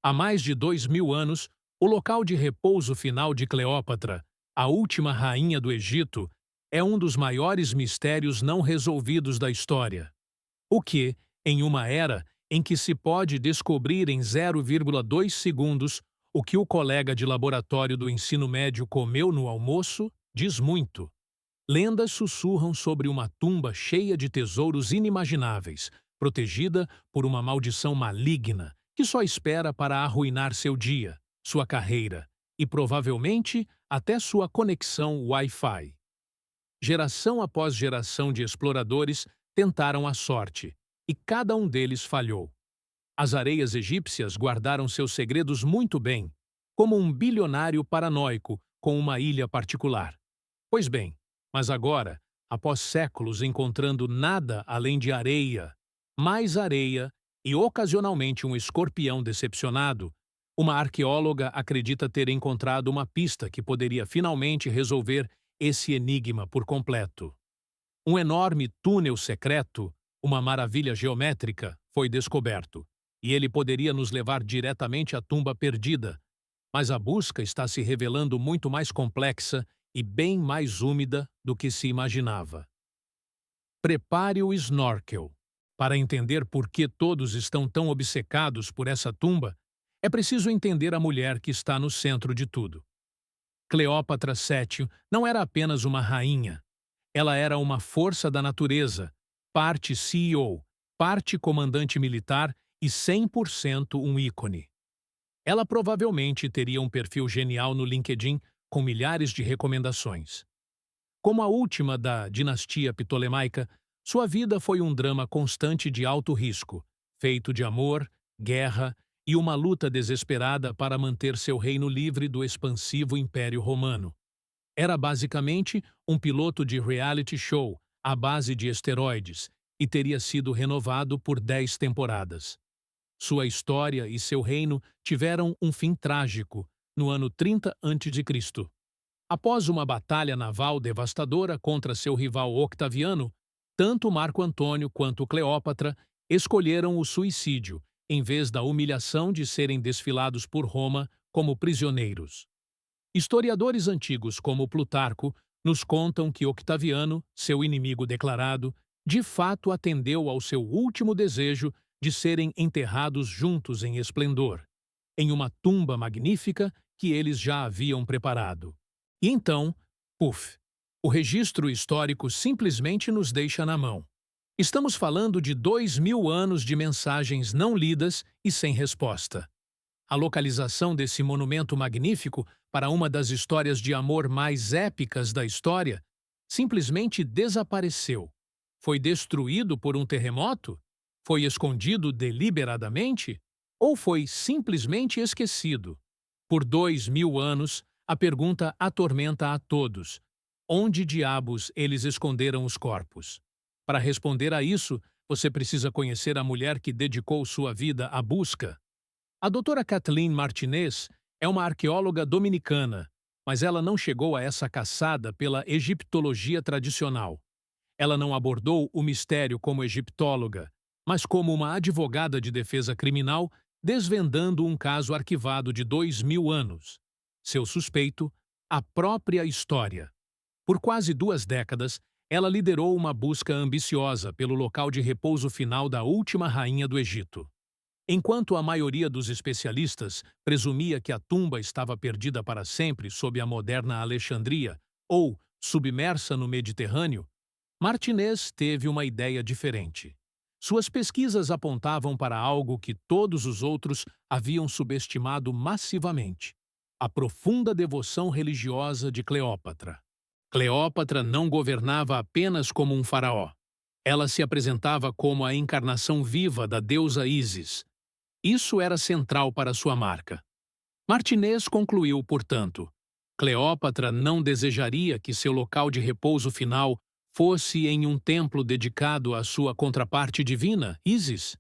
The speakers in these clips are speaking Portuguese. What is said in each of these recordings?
Há mais de 2000 anos, o local de repouso final de Cleópatra, a última rainha do Egito, é um dos maiores mistérios não resolvidos da história. O que, em uma era em que se pode descobrir em 0,2 segundos o que o colega de laboratório do ensino médio comeu no almoço, diz muito. Lendas sussurram sobre uma tumba cheia de tesouros inimagináveis, protegida por uma maldição maligna que só espera para arruinar seu dia, sua carreira e, provavelmente, até sua conexão Wi-Fi. Geração após geração de exploradores tentaram a sorte, e cada um deles falhou. As areias egípcias guardaram seus segredos muito bem, como um bilionário paranoico com uma ilha particular. Pois bem, mas agora, após séculos encontrando nada além de areia, mais areia e ocasionalmente um escorpião decepcionado, uma arqueóloga acredita ter encontrado uma pista que poderia finalmente resolver esse enigma por completo. Um enorme túnel secreto, uma maravilha geométrica, foi descoberto, e ele poderia nos levar diretamente à tumba perdida, mas a busca está se revelando muito mais complexa e bem mais úmida do que se imaginava. Prepare o snorkel. Para entender por que todos estão tão obcecados por essa tumba, é preciso entender a mulher que está no centro de tudo. Cleópatra VII não era apenas uma rainha. Ela era uma força da natureza, parte CEO, parte comandante militar e 100% um ícone. Ela provavelmente teria um perfil genial no LinkedIn com milhares de recomendações. Como a última da dinastia ptolemaica, sua vida foi um drama constante de alto risco, feito de amor, guerra e uma luta desesperada para manter seu reino livre do expansivo Império Romano. Era basicamente um piloto de reality show à base de esteroides e teria sido renovado por 10 temporadas. Sua história e seu reino tiveram um fim trágico no ano 30 a.C. Após uma batalha naval devastadora contra seu rival Octaviano, tanto Marco Antônio quanto Cleópatra escolheram o suicídio, em vez da humilhação de serem desfilados por Roma como prisioneiros. Historiadores antigos como Plutarco nos contam que Octaviano, seu inimigo declarado, de fato atendeu ao seu último desejo de serem enterrados juntos em esplendor, em uma tumba magnífica que eles já haviam preparado. E então, puf, o registro histórico simplesmente nos deixa na mão. Estamos falando de 2000 anos de mensagens não lidas e sem resposta. A localização desse monumento magnífico para uma das histórias de amor mais épicas da história simplesmente desapareceu. Foi destruído por um terremoto? Foi escondido deliberadamente? Ou foi simplesmente esquecido? Por 2000 anos, a pergunta atormenta a todos. Onde diabos eles esconderam os corpos? Para responder a isso, você precisa conhecer a mulher que dedicou sua vida à busca. A doutora Kathleen Martinez é uma arqueóloga dominicana, mas ela não chegou a essa caçada pela egiptologia tradicional. Ela não abordou o mistério como egiptóloga, mas como uma advogada de defesa criminal desvendando um caso arquivado de 2000 anos. Seu suspeito, a própria história. Por quase 2 décadas, ela liderou uma busca ambiciosa pelo local de repouso final da última rainha do Egito. Enquanto a maioria dos especialistas presumia que a tumba estava perdida para sempre sob a moderna Alexandria ou submersa no Mediterrâneo, Martinez teve uma ideia diferente. Suas pesquisas apontavam para algo que todos os outros haviam subestimado massivamente: a profunda devoção religiosa de Cleópatra. Cleópatra não governava apenas como um faraó. Ela se apresentava como a encarnação viva da deusa Ísis. Isso era central para sua marca. Martinez concluiu, portanto, Cleópatra não desejaria que seu local de repouso final fosse em um templo dedicado à sua contraparte divina, Ísis.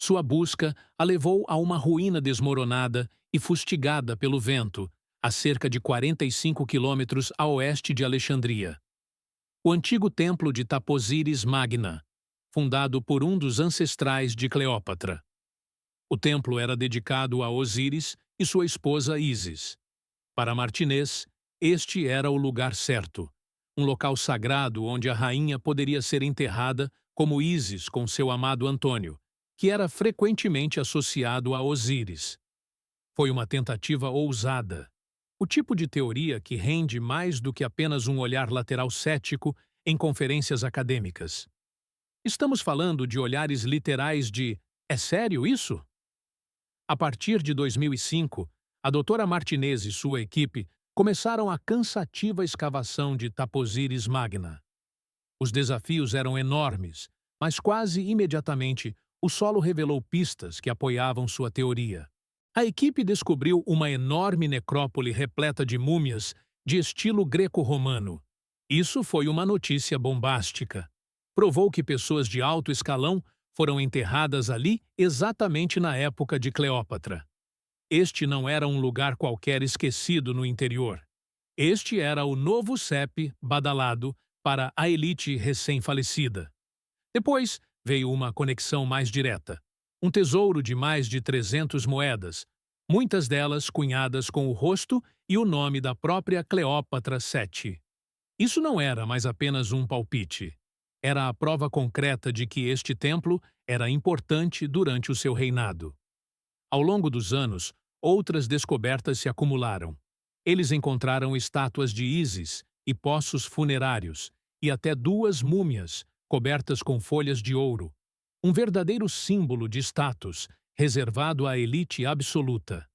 Sua busca a levou a uma ruína desmoronada e fustigada pelo vento, a cerca de 45 quilômetros a oeste de Alexandria. O antigo templo de Taposiris Magna, fundado por um dos ancestrais de Cleópatra. O templo era dedicado a Osíris e sua esposa Ísis. Para Martinez, este era o lugar certo, um local sagrado onde a rainha poderia ser enterrada como Ísis com seu amado Antônio, que era frequentemente associado a Osíris. Foi uma tentativa ousada. O tipo de teoria que rende mais do que apenas um olhar lateral cético em conferências acadêmicas. Estamos falando de olhares literais de "é sério isso?". A partir de 2005, a doutora Martinez e sua equipe começaram a cansativa escavação de Taposiris Magna. Os desafios eram enormes, mas quase imediatamente o solo revelou pistas que apoiavam sua teoria. A equipe descobriu uma enorme necrópole repleta de múmias de estilo greco-romano. Isso foi uma notícia bombástica. Provou que pessoas de alto escalão foram enterradas ali exatamente na época de Cleópatra. Este não era um lugar qualquer esquecido no interior. Este era o novo CEP badalado para a elite recém-falecida. Depois veio uma conexão mais direta. Um tesouro de mais de 300 moedas, muitas delas cunhadas com o rosto e o nome da própria Cleópatra VII. Isso não era mais apenas um palpite. Era a prova concreta de que este templo era importante durante o seu reinado. Ao longo dos anos, outras descobertas se acumularam. Eles encontraram estátuas de Ísis e poços funerários, e até 2 múmias cobertas com folhas de ouro, um verdadeiro símbolo de status, reservado à elite absoluta.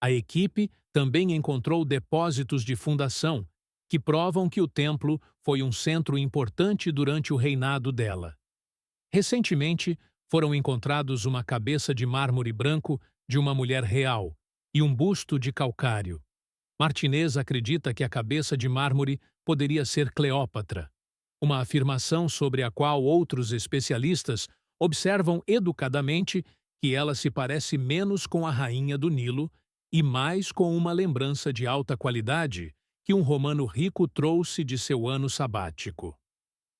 A equipe também encontrou depósitos de fundação, que provam que o templo foi um centro importante durante o reinado dela. Recentemente, foram encontrados uma cabeça de mármore branco de uma mulher real e um busto de calcário. Martinez acredita que a cabeça de mármore poderia ser Cleópatra, uma afirmação sobre a qual outros especialistas observam educadamente que ela se parece menos com a rainha do Nilo e mais com uma lembrança de alta qualidade que um romano rico trouxe de seu ano sabático.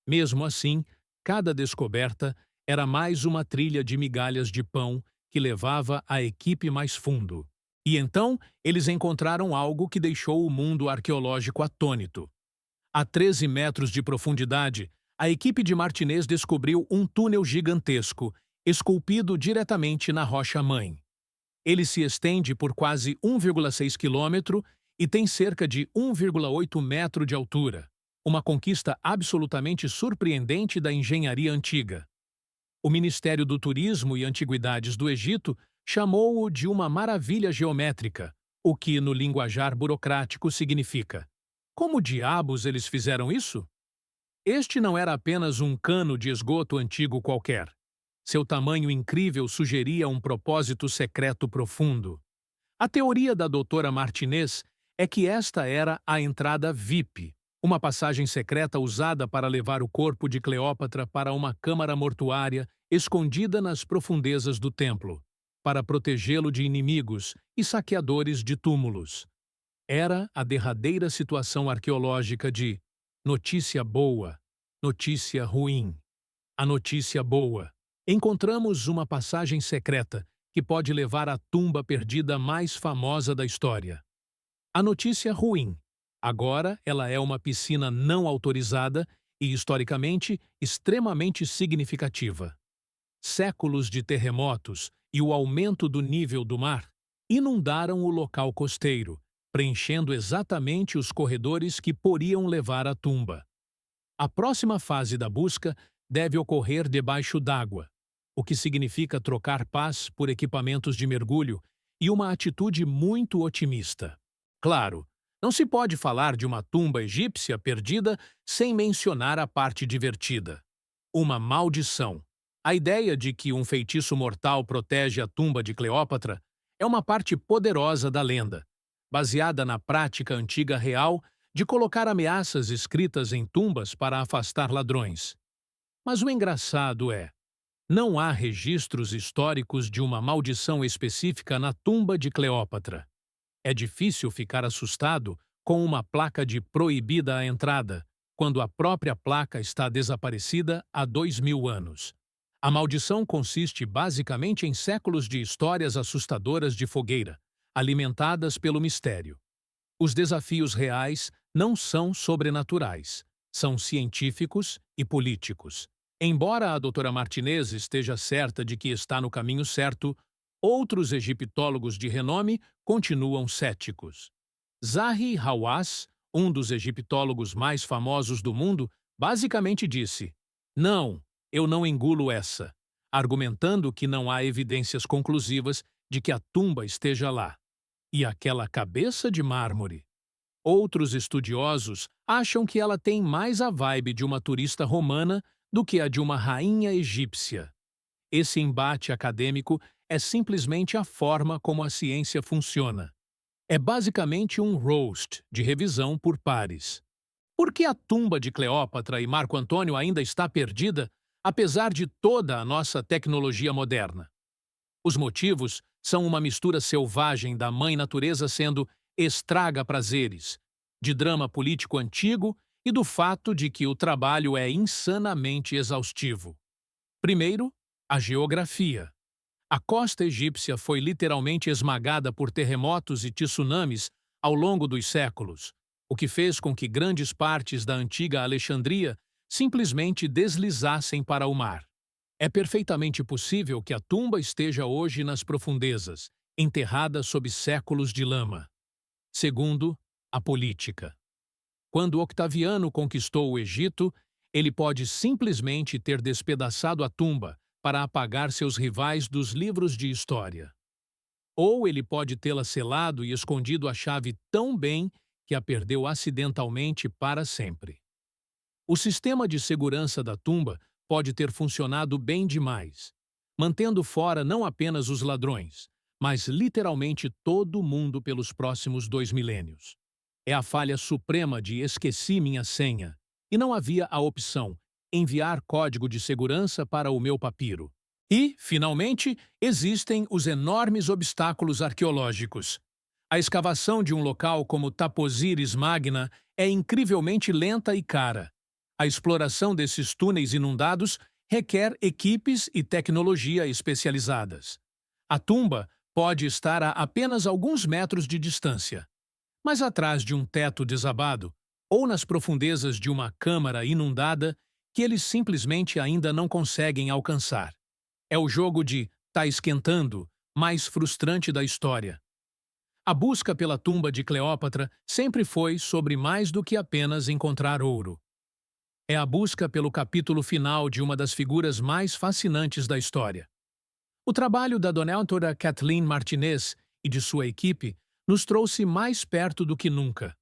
Mesmo assim, cada descoberta era mais uma trilha de migalhas de pão que levava a equipe mais fundo. E então, eles encontraram algo que deixou o mundo arqueológico atônito. A 13 metros de profundidade, a equipe de Martinez descobriu um túnel gigantesco, esculpido diretamente na rocha-mãe. Ele se estende por quase 1,6 quilômetro e tem cerca de 1,8 metro de altura, uma conquista absolutamente surpreendente da engenharia antiga. O Ministério do Turismo e Antiguidades do Egito chamou-o de uma maravilha geométrica, o que, no linguajar burocrático, significa: como diabos eles fizeram isso? Este não era apenas um cano de esgoto antigo qualquer. Seu tamanho incrível sugeria um propósito secreto profundo. A teoria da doutora Martinez é que esta era a entrada VIP, uma passagem secreta usada para levar o corpo de Cleópatra para uma câmara mortuária escondida nas profundezas do templo, para protegê-lo de inimigos e saqueadores de túmulos. Era a derradeira situação arqueológica de notícia boa, notícia ruim. A notícia boa. Encontramos uma passagem secreta que pode levar à tumba perdida mais famosa da história. A notícia ruim. Agora ela é uma piscina não autorizada e, historicamente, extremamente significativa. Séculos de terremotos e o aumento do nível do mar inundaram o local costeiro, preenchendo exatamente os corredores que poderiam levar à tumba. A próxima fase da busca deve ocorrer debaixo d'água, o que significa trocar pás por equipamentos de mergulho e uma atitude muito otimista. Claro, não se pode falar de uma tumba egípcia perdida sem mencionar a parte divertida. Uma maldição. A ideia de que um feitiço mortal protege a tumba de Cleópatra é uma parte poderosa da lenda, baseada na prática antiga real de colocar ameaças escritas em tumbas para afastar ladrões. Mas o engraçado é, não há registros históricos de uma maldição específica na tumba de Cleópatra. É difícil ficar assustado com uma placa de proibida a entrada, quando a própria placa está desaparecida há 2000 anos. A maldição consiste basicamente em séculos de histórias assustadoras de fogueira, alimentadas pelo mistério. Os desafios reais não são sobrenaturais, são científicos e políticos. Embora a doutora Martinez esteja certa de que está no caminho certo, outros egiptólogos de renome continuam céticos. Zahi Hawass, um dos egiptólogos mais famosos do mundo, basicamente disse: "Não, eu não engulo essa", argumentando que não há evidências conclusivas de que a tumba esteja lá. E aquela cabeça de mármore? Outros estudiosos acham que ela tem mais a vibe de uma turista romana do que a de uma rainha egípcia. Esse embate acadêmico é simplesmente a forma como a ciência funciona. É basicamente um roast de revisão por pares. Por que a tumba de Cleópatra e Marco Antônio ainda está perdida, apesar de toda a nossa tecnologia moderna? Os motivos são uma mistura selvagem da mãe natureza sendo estraga-prazeres, de drama político antigo e do fato de que o trabalho é insanamente exaustivo. Primeiro, a geografia. A costa egípcia foi literalmente esmagada por terremotos e tsunamis ao longo dos séculos, o que fez com que grandes partes da antiga Alexandria simplesmente deslizassem para o mar. É perfeitamente possível que a tumba esteja hoje nas profundezas, enterrada sob séculos de lama. Segundo, a política. Quando Octaviano conquistou o Egito, ele pode simplesmente ter despedaçado a tumba para apagar seus rivais dos livros de história. Ou ele pode tê-la selado e escondido a chave tão bem que a perdeu acidentalmente para sempre. O sistema de segurança da tumba pode ter funcionado bem demais, mantendo fora não apenas os ladrões, mas literalmente todo mundo pelos próximos 2 milênios. É a falha suprema de esqueci minha senha, e não havia a opção enviar código de segurança para o meu papiro. E, finalmente, existem os enormes obstáculos arqueológicos. A escavação de um local como Taposiris Magna é incrivelmente lenta e cara. A exploração desses túneis inundados requer equipes e tecnologia especializadas. A tumba pode estar a apenas alguns metros de distância, mas atrás de um teto desabado ou nas profundezas de uma câmara inundada que eles simplesmente ainda não conseguem alcançar. É o jogo de "tá esquentando" mais frustrante da história. A busca pela tumba de Cleópatra sempre foi sobre mais do que apenas encontrar ouro. É a busca pelo capítulo final de uma das figuras mais fascinantes da história. O trabalho da doutora Kathleen Martinez e de sua equipe nos trouxe mais perto do que nunca.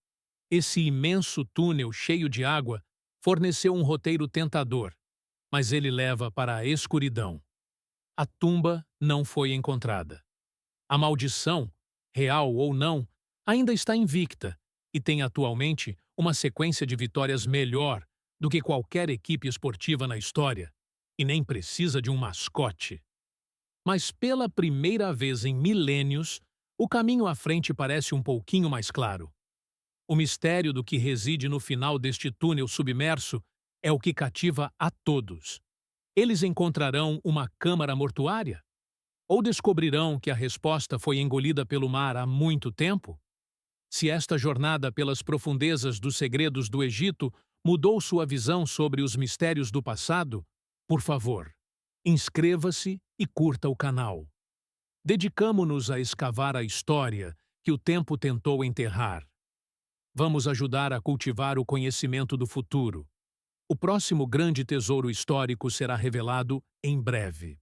Esse imenso túnel cheio de água forneceu um roteiro tentador, mas ele leva para a escuridão. A tumba não foi encontrada. A maldição, real ou não, ainda está invicta e tem atualmente uma sequência de vitórias melhor do que qualquer equipe esportiva na história, e nem precisa de um mascote. Mas pela primeira vez em milênios, o caminho à frente parece um pouquinho mais claro. O mistério do que reside no final deste túnel submerso é o que cativa a todos. Eles encontrarão uma câmara mortuária? Ou descobrirão que a resposta foi engolida pelo mar há muito tempo? Se esta jornada pelas profundezas dos segredos do Egito mudou sua visão sobre os mistérios do passado, por favor, inscreva-se e curta o canal. Dedicamo-nos a escavar a história que o tempo tentou enterrar. Vamos ajudar a cultivar o conhecimento do futuro. O próximo grande tesouro histórico será revelado em breve.